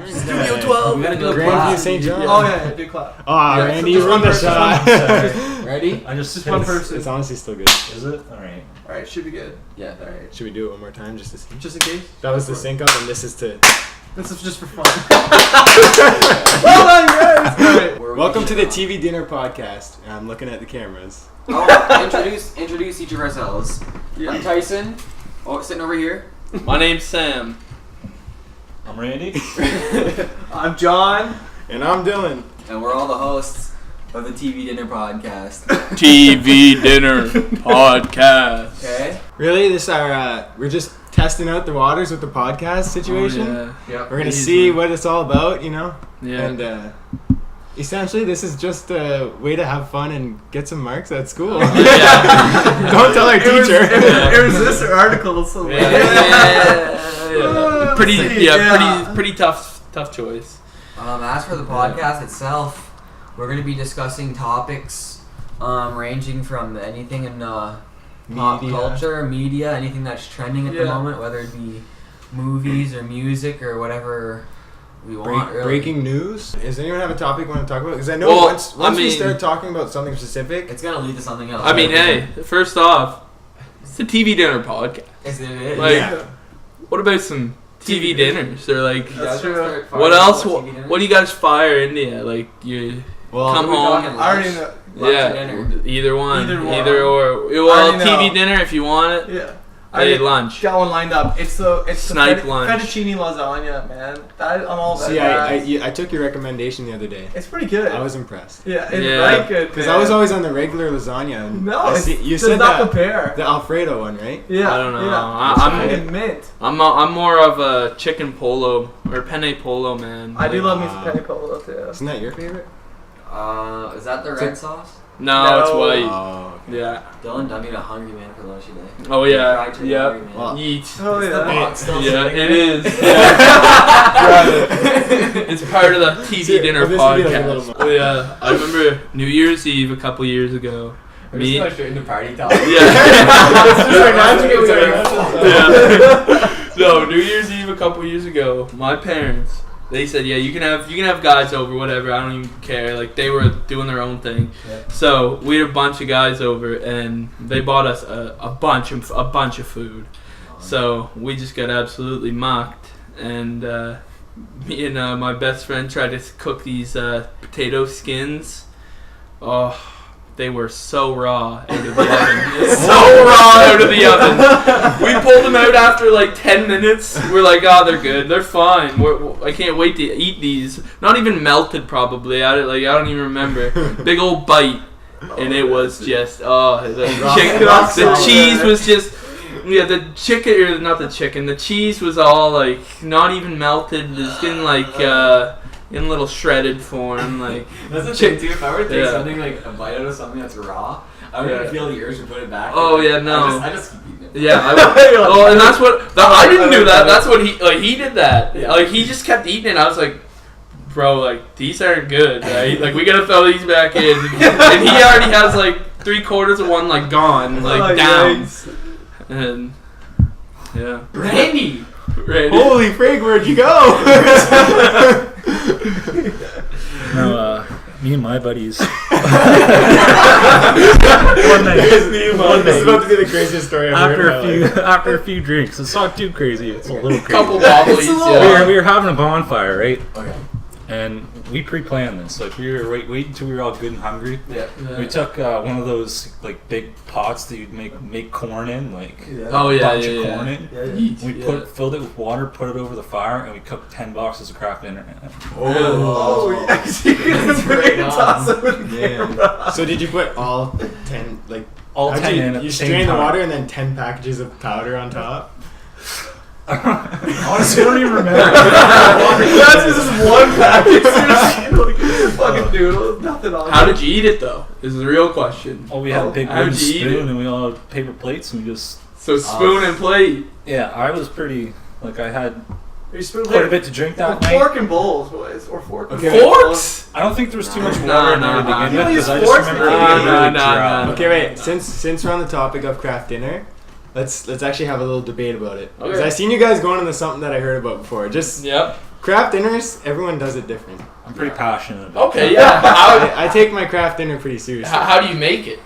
Studio 12. We gotta do a Grandview clap. St. John. Oh yeah, do clap. Aw, Randy, you run the shot. Ready? I just one person. It's honestly still good. Is it? Alright. All right, should be good. Yeah. All right. Should we do it one more time just to see? Just in case. That was the sync up, and this is to. This is just for fun. Well done, guys. All right. Welcome to the TV Dinner Podcast. I'm looking at the cameras. Introduce each of ourselves. Yeah. I'm Tyson. Oh, sitting over here. My name's Sam. I'm Randy. I'm John. And I'm Dylan. And we're all the hosts of the TV Dinner Podcast. TV Dinner Podcast. Okay? Really, this our we're just testing out the waters with the podcast situation. Oh, Yep. We're gonna see what it's all about, you know. yeah. And essentially, this is just a way to have fun and get some marks at school. Yeah. Don't tell our teacher. It was this article. So Yeah. Pretty tough choice. As for the podcast itself, we're going to be discussing topics ranging from anything in pop culture, media, anything that's trending at the moment, whether it be movies or music or whatever we want. Really. Breaking news. Does anyone have a topic you want to talk about? Because I know once we start talking about something specific, it's going to lead to something else. I mean, hey, first off, it's a TV Dinner Podcast. It is. Like, what about some TV dinners? Or like, That's true. what else? What do you guys fire into? You? Like, you come home. I already know. Either one. Either or. I Well, already TV know. dinner if you want it. Yeah. Hey, lunch. Got one lined up. It's the Snipe lunch. fettuccine lasagna, man. I'm all about see, that. I took your recommendation the other day. It's pretty good. I was impressed. Yeah, it's Yeah. right good. Because I was always on the regular lasagna. And No, you does said not that compare. the Alfredo one, right? Yeah. I don't know. Yeah. I'm mint. I'm more of a chicken polo or penne polo man. I do Like, love me some penne polo too. Isn't that your favorite? Is that the red sauce? No, No. it's white. Oh, okay. Yeah. Dylan done me a hungry man for lunch today. Oh yeah. Fried chicken Yeah. hungry man. Well, Yeet. Oh It's the yeah. box still Yeah, sitting it there. is. It's part of the TV dinner this would be like a little podcast. Oh yeah. I remember New Year's Eve a couple years ago. Me. straight into party talk. Yeah. No, New Year's Eve a couple years ago, my parents, they said, yeah, you can have guys over, whatever. I don't even care. Like, they were doing their own thing. Yeah. So we had a bunch of guys over, and they bought us a bunch of food. So we just got absolutely mocked, and me and my best friend tried to cook these potato skins. Oh, they were so raw out of the oven. So raw out of the oven. We pulled them out after like 10 minutes. We're like, oh, they're good. They're fine. I can't wait to eat these. Not even melted probably. I don't even remember. Big old bite. And it was just, the cheese was just, the cheese was all like, not even melted. It's getting like, in a little shredded form, like. That's the thing too. If I were to take something like a bite out of something that's raw, I would feel the urge to put it back. Oh yeah, no. I just keep eating it. Yeah, and that's what I didn't do that. That's what he did that. Yeah. Like he just kept eating it. I was like, bro, like these aren't good, right? Like we gotta throw these back in. And he already has like 3/4 of one like gone, like down. Yikes. And yeah, Randy. Holy frig, where'd you go? No, me and my buddies. This is about to be the craziest story I've heard. After a few drinks, it's not too crazy. It's a little crazy. couple wobblies. We were having a bonfire, right? Okay. And we pre-planned this. Like we were waiting until we were all good and hungry. Yeah. We took one of those like big pots that you'd make corn in, like Oh yeah, bunch of yeah. corn in. Yeah. We filled it with water, put it over the fire, and we cooked 10 boxes of Kraft dinner. Oh yes. You can Right on. toss it with the Yeah. camera. So did you put all 10, like, All how'd 10 you, in at you the same strain the time. water and then 10 packages of powder on top? Honestly, I don't even remember. That's just one package. Like, fucking noodle, nothing on. How did you eat it though? Is the real question. Oh, we had a big How'd wooden you eat it? spoon, and we all had paper plates, and we just. So spoon and plate. Yeah, I was pretty. Like I had You spoon quite a bit to drink that night. Fork and bowls, boys, or fork. And Okay. bowls. Forks? I don't think there was too much No, water in no, there to no. begin You with, only because I use just forks remember for it being No, really no, dry. no. Okay, wait. Since we're on the topic of craft dinner, let's actually have a little debate about it. Because Okay. I seen you guys going into something that I heard about before. Just Yep. Craft dinners, everyone does it different. I'm pretty passionate about Okay, that. yeah. I take my craft dinner pretty seriously. How do you make it?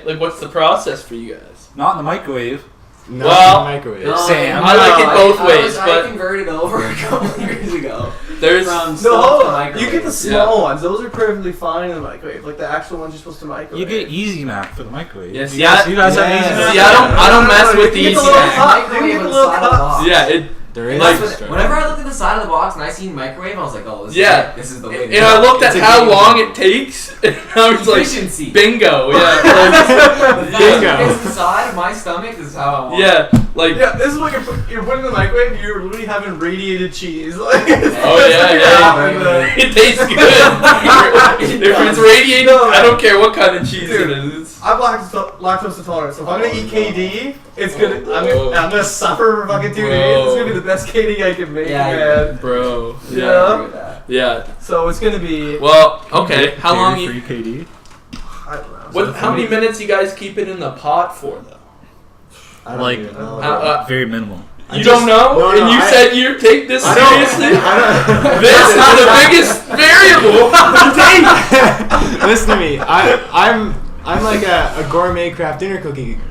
Like what's the process for you guys? Not in the microwave. Not Well, in the microwave. No, Sam. I like it both ways, I but converted over a couple years ago. there's From No, stove hold to on. microwave. You get the small ones. Those are perfectly fine in the microwave. Like the actual ones you're supposed to microwave. You get Easy Mac for the microwave. Yes, you guys, you guys have yeah. Easy Mac? See, I don't mess with the You get Easy the little Mac. cup. You Microwave get on the the little side of the box. cups. Yeah, it. There is Like, extra. Whenever I looked at the side of the box and I seen microwave, I was like, oh, this is the way. And I looked at It's a how game long changer. it takes, and I was like, Efficiency. bingo. Yeah. The fact Bingo. that it's inside of my stomach is how I want. Yeah, like. Yeah, this is what you're putting in the microwave. You're literally having radiated cheese. Like, Oh yeah. It tastes good. If it's radiated, No. I don't care what kind of cheese Dude. it is. I'm lactose intolerant, so if I'm gonna eat KD, it's gonna I'm gonna suffer for fucking 2 days. It's gonna be the best KD I can make, Yeah, man. Bro. I Yeah. agree with that. Yeah. So it's gonna be Well, okay. How long you? Free KD? I don't know. How many minutes you guys keep it in the pot for though? I don't Like, even know. very minimal. You don't know? no, And you I- said you take this I don't- seriously? I This is the biggest variable to take. don't- Listen to me. I'm like a gourmet craft dinner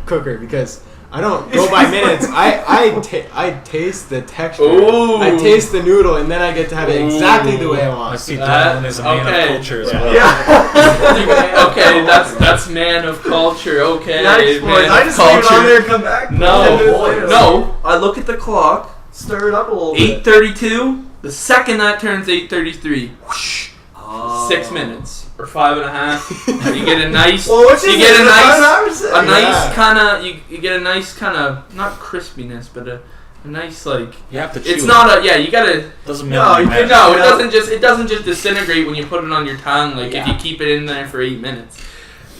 cooker because I don't go by minutes. I taste the texture. Ooh. I taste the noodle, and then I get to have it exactly the way I I want. see That- Dylan is a man okay. of culture as Yeah. well. Yeah. Okay, that's man of culture. Okay, Yikes, boys. man I of just leave it on culture. there and come back. 10 No, minutes later. no. I look at the clock. Stir it up a little bit. 8:32. The second that turns 8:33, whoosh, Oh. 6 minutes or 5.5. You get a nice. Well, what's You this? get a Is it nice- 5 hours? A nice Yeah. kind of you get a nice kind of not crispiness, but a nice like. You have to chew It's it. not a you gotta. Doesn't No, melt in you your can- mouth. No, Yeah. it doesn't just disintegrate when you put it on your tongue. Like if Yeah. you keep it in there for 8 minutes,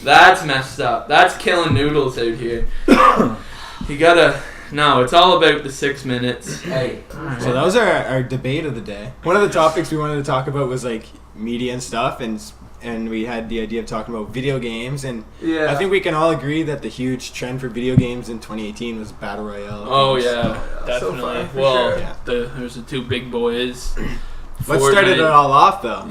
that's messed up. That's killing noodles out here. You gotta. No, it's all about the 6 minutes. Hey. So that was our debate of the day. One of the topics we wanted to talk about was like media and stuff, and we had the idea of talking about video games, and Yeah. I think we can all agree that the huge trend for video games in 2018 was battle royale. Oh yeah, So definitely. far, for Well, sure. Yeah. there's the two big boys. What started it Fortnite, all off though?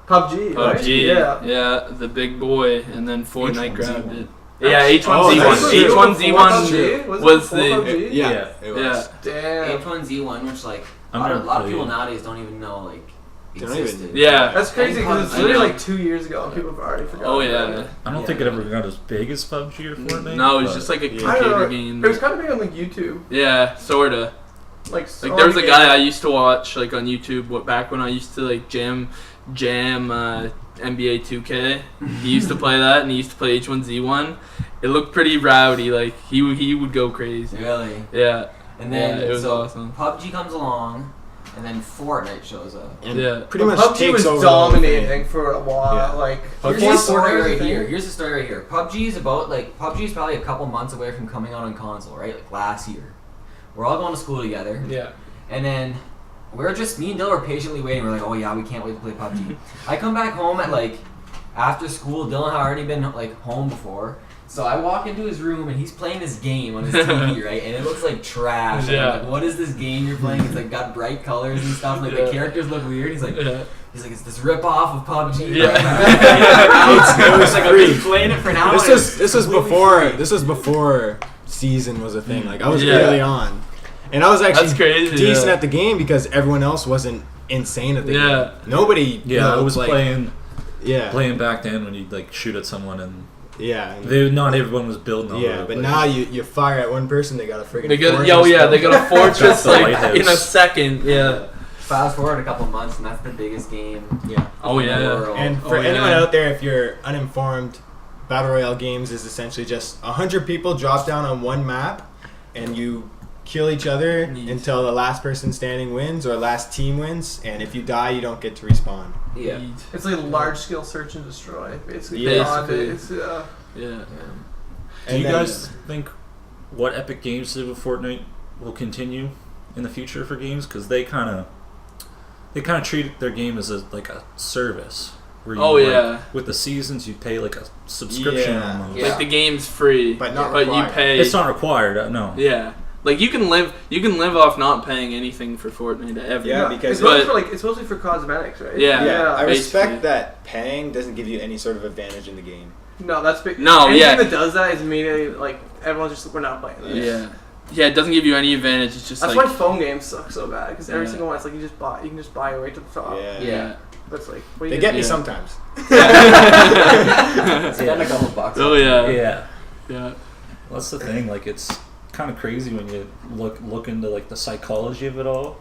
PUBG, right? PUBG, Yeah. the big boy, and then Fortnite H1Z1. grabbed it. Yeah, Oh, H1Z1. that's true. H1Z1 PUBG? was it the. before PUBG? Yeah, Yeah. it was. Yeah. Damn. H1Z1, which like a I'm lot, never of, lot of people played. nowadays don't even know like They don't even- existed. Yeah. That's crazy because it's I literally know. like 2 years ago and people have already forgotten. Oh about yeah. it. I don't think it ever got as big as PUBG or Fortnite. No, it's but- just like a I don't computer know. game. It was kind of big on like YouTube. Yeah, sorta. Like There was a guy I used to watch like on YouTube. Back when I used to like jam NBA 2K. He used to play that, and he used to play H1Z1. It looked pretty rowdy. Like he would go crazy. Really. Yeah. And then Yeah, it was so awesome. PUBG comes along, and then Fortnite shows up. And Yeah. pretty much PUBG takes was over the whole dominating thing. for a while. Yeah. Like Here's PUBG the is story Fortnite right thing. here. Here's the story right here. PUBG's about like PUBG's probably a couple months away from coming out on console, right? Like last year. We're all going to school together, Yeah. and then me and Dylan were patiently waiting. We're like, oh yeah, we can't wait to play PUBG. I come back home at like after school. Dylan had already been like home before. So I walk into his room and he's playing this game on his TV, right? And it looks like trash. And I'm Yeah. like, what is this game you're playing? It's like got bright colors and stuff. Like Yeah. the characters look weird. He's like, Yeah. it's this rip off of PUBG. Yeah. It was like, I've free. been playing it for now. This was before season was a thing. Like I was Yeah. early on, and I was actually That's crazy. decent yeah. at the game because everyone else wasn't insane at the Yeah. game. Nobody. Yeah, I was like, playing Yeah, back then when you'd like shoot at someone and yeah, not everyone was building on yeah. it. But now you fire at one person, they got a friggin' They got fortress they got a fortress The like lighthouse. in a second. Yeah. Fast forward a couple months, and that's the biggest game. Yeah. Oh in the yeah. world. And for Oh, yeah. anyone out there, if you're uninformed, Battle Royale games is essentially just 100 people drop down on one map, and you kill each other Neat. until the last person standing wins or last team wins, and if you die, you don't get to respawn. Yeah. it's like a large scale search and destroy, basically. Yeah. Nowadays, Yeah. Do And you then- guys think what Epic Games did with Fortnite will continue in the future for games? Because they kind of treat their game as a service. Where you, Oh, like, yeah. with the seasons, you pay like a subscription Yeah. almost. Yeah. Like the game's free, But not but you required. pay. It's not required. No. Yeah. Like you can live off not paying anything for Fortnite ever. Yeah, because it's mostly for cosmetics, right? Yeah. I basically. respect that paying doesn't give you any sort of advantage in the game. No, that's big. No, anything that does that is immediately like everyone's just we're not playing this. Yeah, it doesn't give you any advantage. It's just that's like why phone games suck so bad because every single one it's like you can just buy your way to the top. Yeah. That's like what They get me sometimes. It's got a couple bucks. Oh yeah. Yeah. Yeah. That's the thing. Like, it's kind of crazy when you look into like the psychology of it all,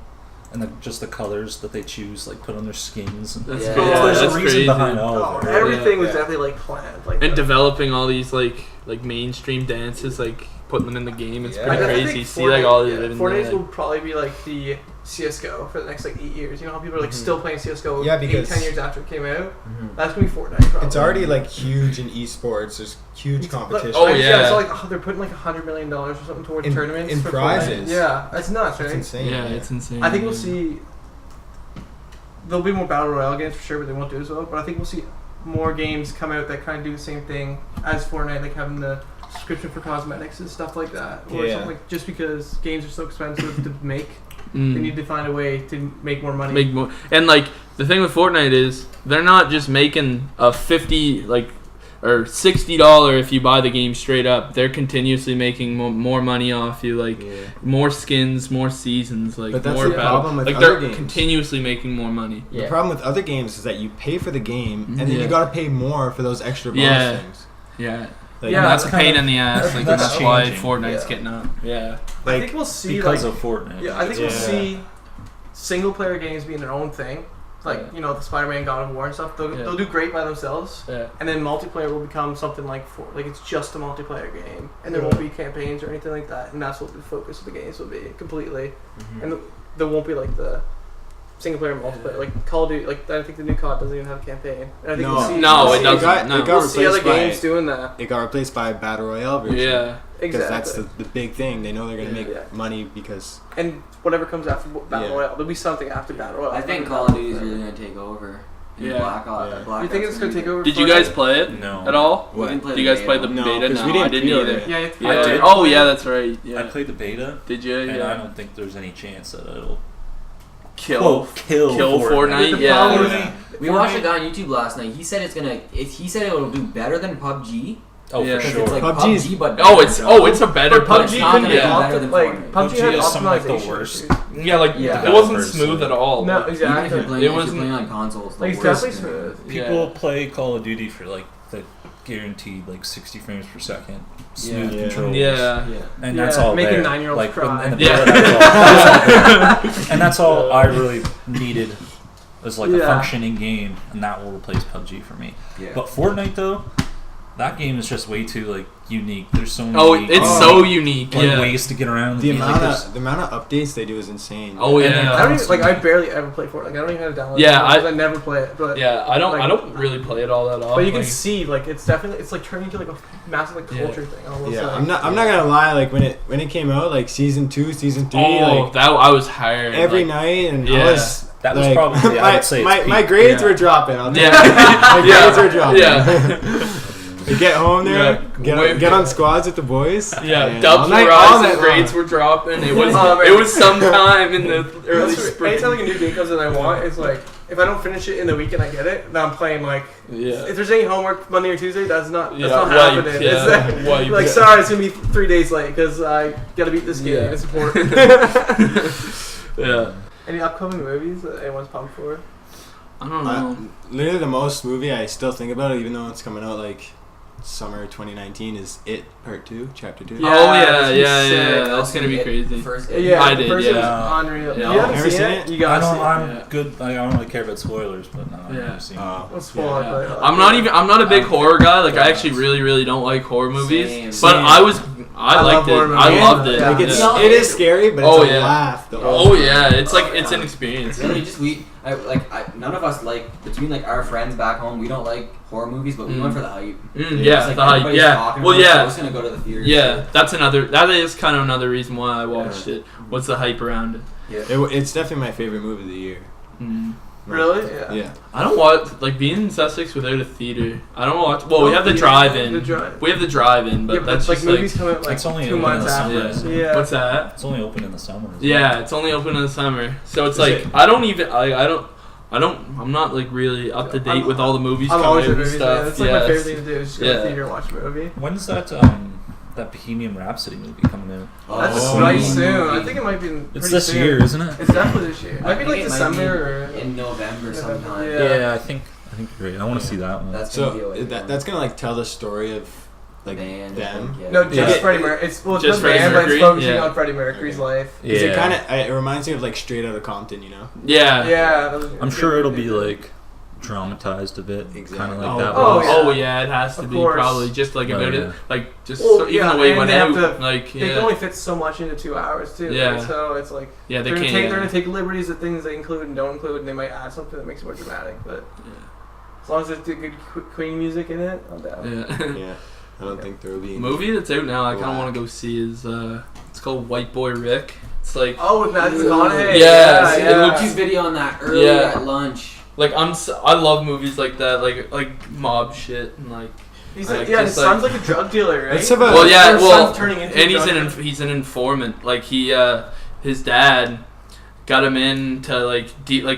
and just the colors that they choose, like put on their skins. And That's crazy. there's That's a reason crazy. behind all of it. Right? Everything was definitely like planned. Like And developing all these like mainstream dances, like putting them in the game. It's Yeah. pretty I crazy. think See like all these. Fortnite will probably be like the CS:GO for the next like 8 years. You know how people are like still playing CS:GO Yeah, 8, because 10 years after it came out? Mm-hmm. That's gonna be Fortnite probably. It's already like huge in esports. There's huge competition. Oh, yeah. So like they're putting like $100 million or something towards In- tournaments in for prizes. Fortnite. Yeah, that's nuts, right? That's insane. Yeah, it's insane. I think we'll see. There'll be more battle royale games for sure, but they won't do as well. But I think we'll see more games come out that kind of do the same thing as Fortnite, like having the subscription for cosmetics and stuff like that, or something like just because games are so expensive to make, they need to find a way to make more money. Make more, and like the thing with Fortnite is they're not just making a $50 or $60 if you buy the game straight up. They're continuously making more money off you, like more skins, more seasons, like But that's more the battle. problem with Like other they're games. continuously making more money. The problem with other games is that you pay for the game and then Yeah. you gotta pay more for those extra bonus Yeah. things. Yeah. Like, Yeah, And that's a kind pain of- in the ass. Like that's that's why changing. Fortnite's Yeah. getting up. Yeah. I like think we'll see because like of Fortnite. yeah, I think we'll Yeah. see single player games being their own thing. Like you know the Spider-Man, God of War, and stuff. They'll do great by themselves. Yeah. And then multiplayer will become something like it's just a multiplayer game, and there won't be campaigns or anything like that. And that's what the focus of the games will be completely. And there won't be like the single player and multiplayer. Like Call of Duty, like I think the new COD doesn't even have a campaign. And I think we'll see, No, we'll it see- doesn't. No. It got We'll see other replaced by games doing that. it got replaced by a battle royale version. Yeah. Because Exactly. that's the big thing. They know they're gonna make Yeah. money because And whatever comes after Battle Yeah. Royale, there'll be something after Battle Royale. I think Call of Duty is really gonna take over. And Yeah. Black Ops. Yeah. Black You think Ops it's gonna take over? Did you Fortnite? guys play it No. at all? We didn't play Did you guys play the No, beta? 'cause No, we didn't I didn't pre-order either. it. Yeah, Yeah. I did. Oh yeah, that's right. Yeah. I played the beta, Did you? and I Yeah. don't think there's any chance that it'll Kill kill Fortnite. The problem Yeah. is- We watched a guy on YouTube last night. He said he said it will do better than PUBG. Oh, Yeah. for Because sure. it's like PUBG's PUBG, but it's a better But PUBG PUBG not couldn't gonna be be opti- better than like Fortnite. PUBG had is some, like, the optimization worst. issues. Yeah, like Yeah. it wasn't Personally. smooth at all. No, Like, Even if you're exactly. playing, It if you're wasn't- playing on consoles, the Like it's worst definitely thing. smooth. People play Call of Duty for like the guaranteed like 60 frames per second, smooth Yeah. controls. Yeah. And Yeah, that's all making there. 9-year-olds like, cry. in the Yeah. beta, that's all there. And that's all I really needed was like a Yeah. functioning game, and that will replace PUBG for me. Yeah. But Fortnite though, that game is just way too like unique. There's so many Oh, it's so unique. like, Yeah. ways to get around the game. Like, amount there's- of updates they do is insane. Oh And then yeah. I don't even, like I barely ever play Fortnite. Like I don't even have to download. Yeah, it because I never play it. But Yeah, I don't. like- I don't really play it all that often. but you can like, see like it's definitely it's like turning into like a massive like Yeah. culture thing. Almost Yeah, like. I'm not gonna lie. Like when it came out, like season 2, season 3, Oh, like that I was hired every like, night, and Yeah. I was That was like, probably, I my, would say, my, its my peak. grades Yeah. were dropping. I'll tell Yeah. you. My Yeah. grades were dropping. Yeah. You get home there, Yeah. get on squads with the boys. Yeah, and Dubs all were night- all rising, night grades long. were dropping. It was Oh, man. it was sometime in the early That's spring. anytime like a new game comes in, I want it's like if I don't finish it in the weekend, I get it. Then I'm playing like Yeah. if there's any homework Monday or Tuesday, that's not Yeah, not wiped, happening. yeah, It's wiped. like sorry, it's gonna be 3 days late because I gotta beat this game. Yeah. It's important. Yeah. Any upcoming movies that anyone's pumped for? I don't know. Literally the most movie I still think about, even though it's coming out like summer 2019, is It Part 2, Chapter 2. Oh yeah, that's yeah, gonna be yeah. sick. That's gonna be It- crazy. First, Yeah, I the did, first yeah. was unreal. Yeah. You haven't Never seen seen it? it? You I gotta see don't, it. I'm Yeah. good. I don't really care about spoilers, but no, I've Yeah. never seen it. We'll spoil it, Yeah. but, I'm not a big horror guy. Like I Yeah. actually really don't like horror movies. Same. But Same. I I liked love it. horror I movies. loved it. Yeah. Like it's, Yeah. it is scary, but Oh, it's a yeah. laugh. The Oh whole yeah, it's like it's an experience. Literally, just none of us like between like our friends back home. We don't like horror movies, but we went for the hype. Yeah, It's like the hype. everybody's Yeah. talking Well, about it, so I yeah. was gonna go to the theater. Yeah, that is kind of another reason why I watched it. What's the hype around it? It's definitely my favorite movie of the year. Really? Yeah. Yeah. I don't watch being in Sussex without a theater. I don't watch. Well, we have the drive-in. We have the drive-in, but that's like just movies come out like It's only 2 open months in the after. summer. Yeah. What's that? It's only open in the summer. isn't it? Yeah, it's only open in the summer. So it's Is like it- I'm not like really up to date I'm- with all the movies I'm coming always out at and movies. stuff. Man. It's like my favorite thing to do is just go to the theater and watch a movie. When's that Bohemian Rhapsody movie coming out? That's Oh, right yeah. soon. I think it might be. It's pretty this soon. year, isn't it? It's definitely this year. It might be I like think it December might be in November sometime. Yeah. Yeah, I think you're right. I want to see that one. That's gonna be a way So to go. that's gonna like tell the story of like Band, them. yeah. No, just Yeah. Freddie Mercury. It's Just just Freddie band, but it's Mercury? focusing Yeah. on Freddie Mercury's life. Yeah. Is it kind of? It reminds me of like Straight Outta Compton, you know? Yeah. Yeah. I'm sure it'll be like dramatized a bit, Exactly. kind of like Oh, that. oh, was. yeah. Oh yeah, it has to Of be course. probably just like Oh, about yeah. it, like just Well, so, even yeah, the way it and went they have out, to- like They can yeah, only fit so much into 2 hours too. Yeah. Right? So it's like yeah, they they're can't. they're Yeah. gonna take liberties of things they include and don't include, and they might add something that makes it more dramatic. But as long as there's good Queen music in it, I'm down. Yeah. Yeah. I don't think there will be. Movie that's out now I kind of want to go see is it's called White Boy Rick. It's like Oh, with Matthew McConaughey. Yeah, I it looked his video on that earlier Yeah. at lunch. like I love movies like that, like mob shit and like. He's Like, like, yeah, his just like- son's like a drug dealer, right? Let's have a- Well, yeah, Or his well, son's turning into and a drug dealer. he's an informant. Like his dad got him in to like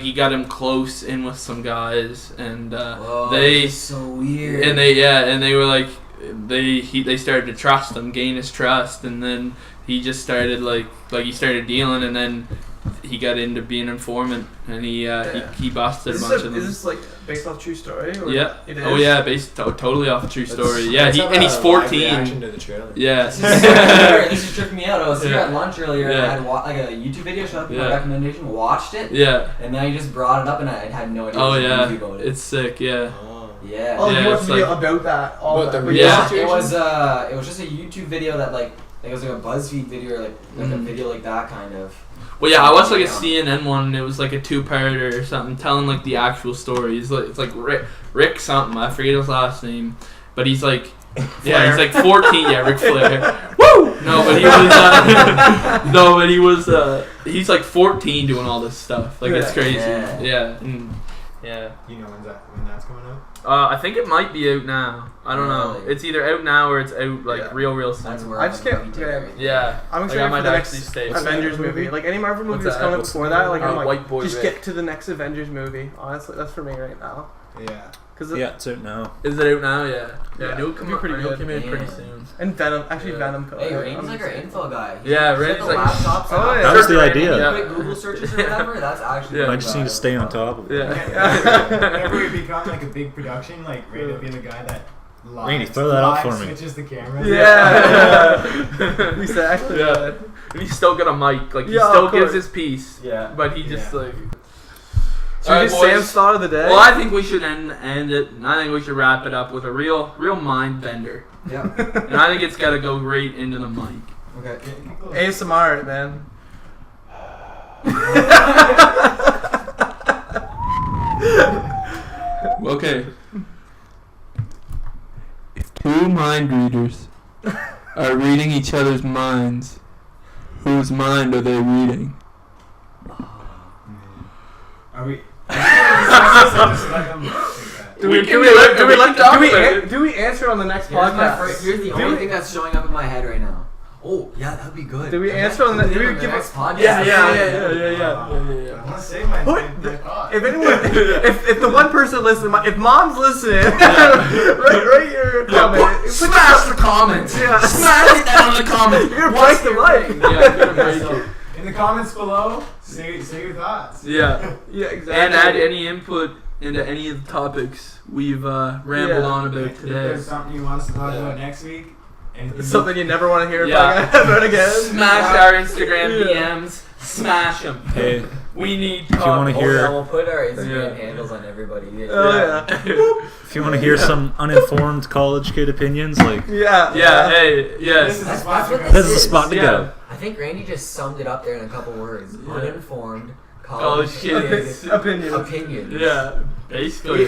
he got him close in with some guys, and Whoa, they this is so weird. and they were like they started to trust him, gain his trust, and then he just started like he started dealing, and then he got into being an informant, and he busted Is a this, bunch of them. is this like based off true story? Or Yeah. It is? Oh yeah, based totally off a true story. Yeah, Let's have and he's a live 14. reaction to the trailer. Yeah. This is so weird. This just tripped me out. I was here Yeah. at lunch earlier and Yeah. I had like a YouTube video showed up in my Yeah. recommendation, watched it, Yeah. and then he just brought it up and I had no idea Oh what yeah. YouTube about it. It's sick. Yeah. Oh. Yeah. Oh, Yeah, you watched it's a video like- about that? All About that. the But real Yeah, situation? it was just a YouTube video that like it was like a BuzzFeed video or like a video like that kind of. Well, yeah, I watched like a Yeah. CNN one, and it was like a 2-parter or something, telling like the actual story. It's like Rick something, I forget his last name, but he's like, yeah, he's like 14, yeah, Rick Flair. Woo! No, but he was, he's like 14 doing all this stuff. Like it's Yeah. crazy. Yeah. Yeah. You know when that's coming out? I think it might be out now. I don't know. Really? It's either out now or it's out like Yeah. real That's soon. where I just can't. Yeah. Yeah. I'm Like, excited I for might the actually next stay. Avengers movie. Like any Marvel movie What's that's that? coming What's before that, like I'm like, White Boy just Rick. get to the next Avengers movie. Honestly, that's for me right now. Yeah. Cause Yeah, it's out now. Is it out now? Yeah. Yeah, I Yeah. knew it could be pretty good. Came out pretty Yeah. soon. and Venom, actually Yeah. Venom. Hey, I'm Rain's like our excited. info guy. Yeah, He's Rain's got the like- laptops. Oh, and yeah. That was the Random, idea. yeah. quick Google searches or whatever. That's actually. Yeah. the I just need to stay on top of it. Yeah. Whenever we become like a big production, like Ray will be the guy that live, Rainey, throw that up live for me. switches the camera. Yeah. Exactly. Yeah. And he's still got a mic. Like he Yeah, still of gives course. his piece. Yeah. But he just Yeah. like. So we Alright, just Sam's boys. thought of the day. Well, I think we should end it. And I think we should wrap it up with a real mind bender. Yeah. And I think it's got to go right into the mic. Okay. ASMR, it, man. Okay. If two mind readers are reading each other's minds, whose mind are they reading? Are we? Do We we, can do we, do let- it. do We we, can let- talk do we, about an- it. do we answer on the next Here's, podcast? here's the Do only we- thing that's showing up in my head right now. Oh, yeah, that'd be good. Do we The answer on next- the- do we the give next a- podcast? I want to say my thought. If anyone, if the one person listening, if mom's listening, write your comment. Smash the comments. Yeah. Smash it down in the comments. You're gonna break the mic. Yeah, I'm gonna break it. In the comments below, say your thoughts. Yeah. Yeah, exactly. And add any input into any of the topics we've rambled Yeah. on about If today. there's something you want us to talk about next week, anything It's something you never want to hear Yeah. about again. Smash our Instagram Yeah. DMs. Smash them. Hey, We need if you want to Oh, yeah, hear, we'll put our Instagram Yeah. handles on everybody. Oh yeah. if you want to hear some uninformed college kid opinions, like Yeah. Yeah, hey, This yes. is the That's spot what for this this is the spot to Yeah. go. I think Randy just summed it up there in a couple words. Yeah. Uninformed College kids. Opinion. opinion. Yeah, basically.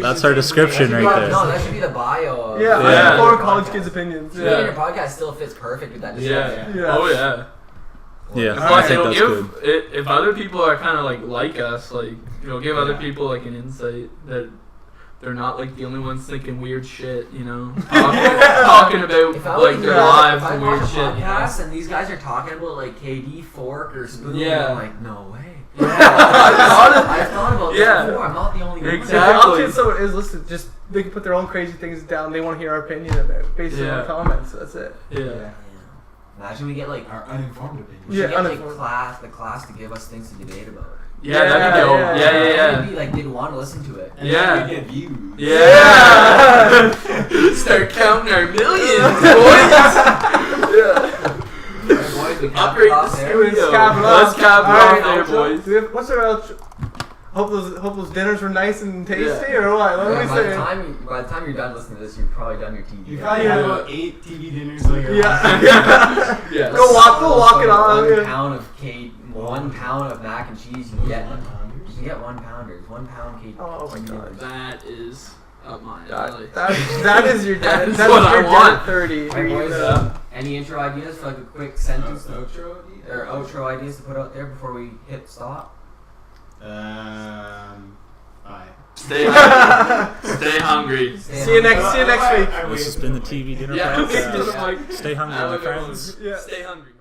That's our description right there. No, that should be the bio. Of Yeah. Yeah. Uninformed college kids' opinions. Yeah. Yeah. Your podcast still fits perfect with that Yeah. description. Yeah. Oh yeah. Yeah, But, I think that's good. If other people are kind of like us, like give other people like an insight that they're not like the only ones thinking weird shit, talking about If I like would- their if lives I and watch weird a shit. podcast and these guys are talking about like KD fork or spoon, Yeah. I'm like, no way. Yeah. I've thought about Yeah. this before. I'm not the only one. Exactly. If someone is listening, just they can put their own crazy things down. They want to hear our opinion about it based on Yeah. our comments. That's it. Yeah. Imagine we get like Our uninformed opinion. we Yeah, should get like uninformed. the class to give us things to debate about. Yeah, that'd be dope. Yeah. Maybe like they'd want to listen to it. And Yeah. then we get views. Yeah. Start counting our millions, boys. Yeah. Boys, we cap Upgrade it off the there. studio. Cap it Let's off. cap it All off right, there, outro. boys. Do we have- What's our outro? Hope those dinners were nice and tasty, Yeah. or what? What Yeah, are we by the saying? time you're done listening to this, you've probably done your TV. You probably Yeah. have about 8 TV dinners while you're Yeah. Yeah. Go walk it on. 1 yeah. pound of cake, 1 pound of mac and cheese. You can get 1 pounders, 1 pound cake. Oh my god. That is up my alley. That is your dead. That's That's what your I dead want. at 30. Alright, You're boys, gonna- any intro ideas for like a quick sentence Outro? or outro ideas to put out there before we hit stop? Bye. Stay hungry. Stay hungry. See you next week. This has been the TV Dinner Yeah. Podcast. Like, Stay hungry, my friends. Yeah. Stay hungry.